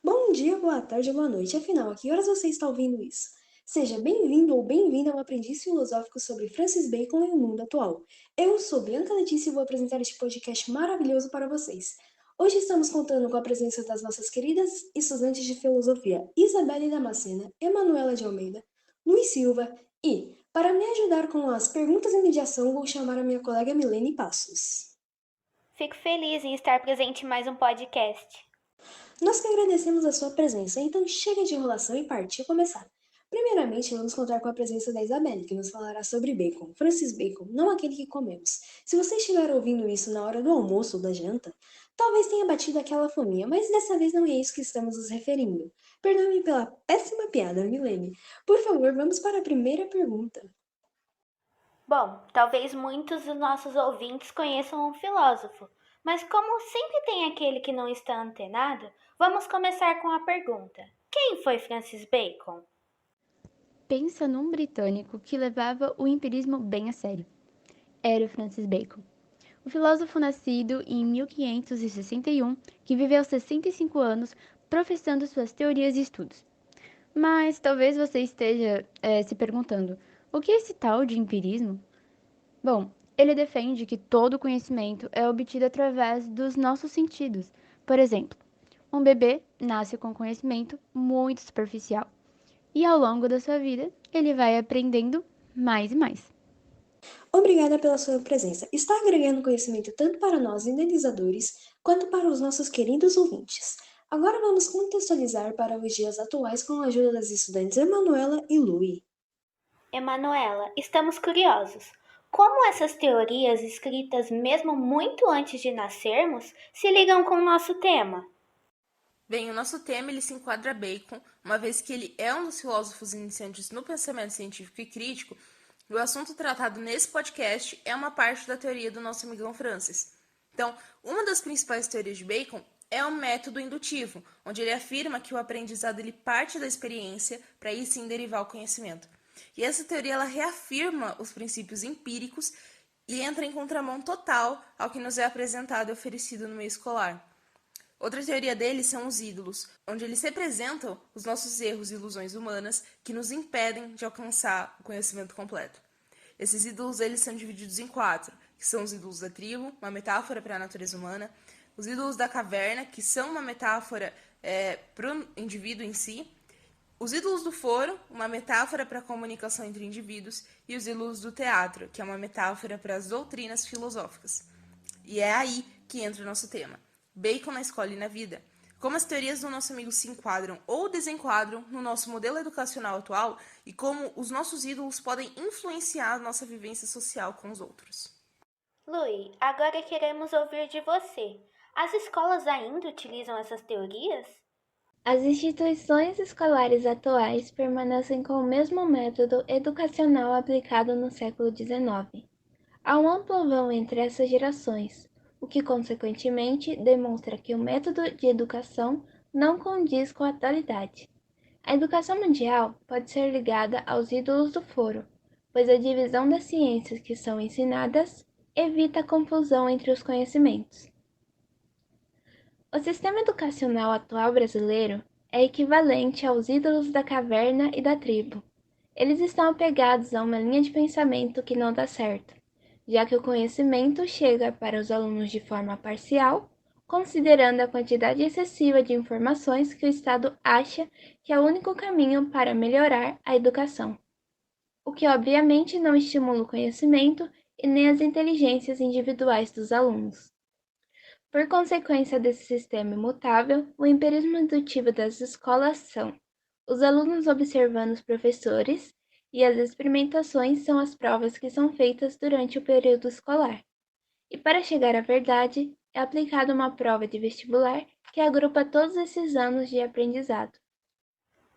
Bom dia, boa tarde, boa noite. Afinal, a que horas você está ouvindo isso? Seja bem-vindo ou bem-vinda ao Aprendiz Filosófico sobre Francis Bacon e o mundo atual. Eu sou Bianca Letícia e vou apresentar este podcast maravilhoso para vocês. Hoje estamos contando com a presença das nossas queridas estudantes de filosofia Isabelle Damascena, Emanuela de Almeida, Luiz Silva e, para me ajudar com as perguntas e mediação, vou chamar a minha colega Milene Passos. Fico feliz em estar presente em mais um podcast. Nós que agradecemos a sua presença, então chega de enrolação e partiu começar. Primeiramente, vamos contar com a presença da Isabelle, que nos falará sobre bacon, Francis Bacon, não aquele que comemos. Se você estiver ouvindo isso na hora do almoço ou da janta, talvez tenha batido aquela fominha, mas dessa vez não é isso que estamos nos referindo. Perdoe-me pela péssima piada, Milene. Por favor, vamos para a primeira pergunta. Bom, talvez muitos dos nossos ouvintes conheçam um filósofo, mas como sempre tem aquele que não está antenado, vamos começar com a pergunta: quem foi Francis Bacon? Pensa num britânico que levava o empirismo bem a sério. Era o Francis Bacon. O filósofo nascido em 1561, que viveu 65 anos professando suas teorias e estudos. Mas talvez você esteja se perguntando, o que é esse tal de empirismo? Bom, ele defende que todo conhecimento é obtido através dos nossos sentidos. Por exemplo, um bebê nasce com conhecimento muito superficial e ao longo da sua vida ele vai aprendendo mais e mais. Obrigada pela sua presença. Está agregando conhecimento tanto para nós idealizadores quanto para os nossos queridos ouvintes. Agora vamos contextualizar para os dias atuais com a ajuda das estudantes Emanuela e Lui. Emanuela, estamos curiosos. Como essas teorias, escritas mesmo muito antes de nascermos, se ligam com o nosso tema? Bem, o nosso tema ele se enquadra a Bacon, uma vez que ele é um dos filósofos iniciantes no pensamento científico e crítico, e o assunto tratado nesse podcast é uma parte da teoria do nosso amigão Francis. Então, uma das principais teorias de Bacon é o método indutivo, onde ele afirma que o aprendizado ele parte da experiência para aí sim derivar o conhecimento. E essa teoria ela reafirma os princípios empíricos e entra em contramão total ao que nos é apresentado e oferecido no meio escolar. Outra teoria dele são os ídolos, onde eles representam os nossos erros e ilusões humanas que nos impedem de alcançar o conhecimento completo. Esses ídolos eles são divididos em quatro, que são os ídolos da tribo, uma metáfora para a natureza humana, os ídolos da caverna, que são uma metáfora para o indivíduo em si, os ídolos do foro, uma metáfora para a comunicação entre indivíduos, e os ídolos do teatro, que é uma metáfora para as doutrinas filosóficas. E é aí que entra o nosso tema. Bacon na escola e na vida. Como as teorias do nosso amigo se enquadram ou desenquadram no nosso modelo educacional atual e como os nossos ídolos podem influenciar a nossa vivência social com os outros. Lui, agora queremos ouvir de você. As escolas ainda utilizam essas teorias? As instituições escolares atuais permanecem com o mesmo método educacional aplicado no século XIX. Há um amplo vão entre essas gerações, o que consequentemente demonstra que o método de educação não condiz com a atualidade. A educação mundial pode ser ligada aos ídolos do foro, pois a divisão das ciências que são ensinadas evita a confusão entre os conhecimentos. O sistema educacional atual brasileiro é equivalente aos ídolos da caverna e da tribo. Eles estão apegados a uma linha de pensamento que não dá certo, já que o conhecimento chega para os alunos de forma parcial, considerando a quantidade excessiva de informações que o Estado acha que é o único caminho para melhorar a educação, o que obviamente não estimula o conhecimento e nem as inteligências individuais dos alunos. Por consequência desse sistema imutável, o empirismo indutivo das escolas são os alunos observando os professores e as experimentações são as provas que são feitas durante o período escolar. E para chegar à verdade, é aplicada uma prova de vestibular que agrupa todos esses anos de aprendizado.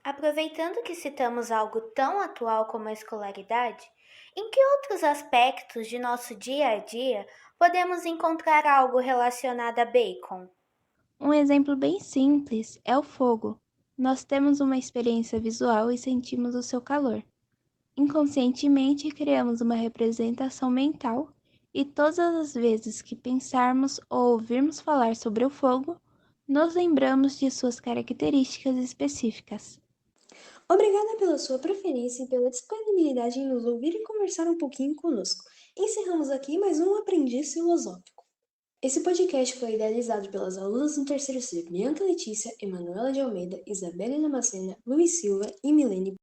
Aproveitando que citamos algo tão atual como a escolaridade, em que outros aspectos de nosso dia a dia podemos encontrar algo relacionado a Bacon? Um exemplo bem simples é o fogo. Nós temos uma experiência visual e sentimos o seu calor. Inconscientemente criamos uma representação mental e todas as vezes que pensarmos ou ouvirmos falar sobre o fogo, nos lembramos de suas características específicas. Obrigada pela sua preferência e pela disponibilidade em nos ouvir e conversar um pouquinho conosco. Encerramos aqui mais um Aprendiz Filosófico. Esse podcast foi idealizado pelas alunas do terceiro C, Bianca Letícia, Emanuela de Almeida, Isabelle Damascena, Luiz Silva e Milene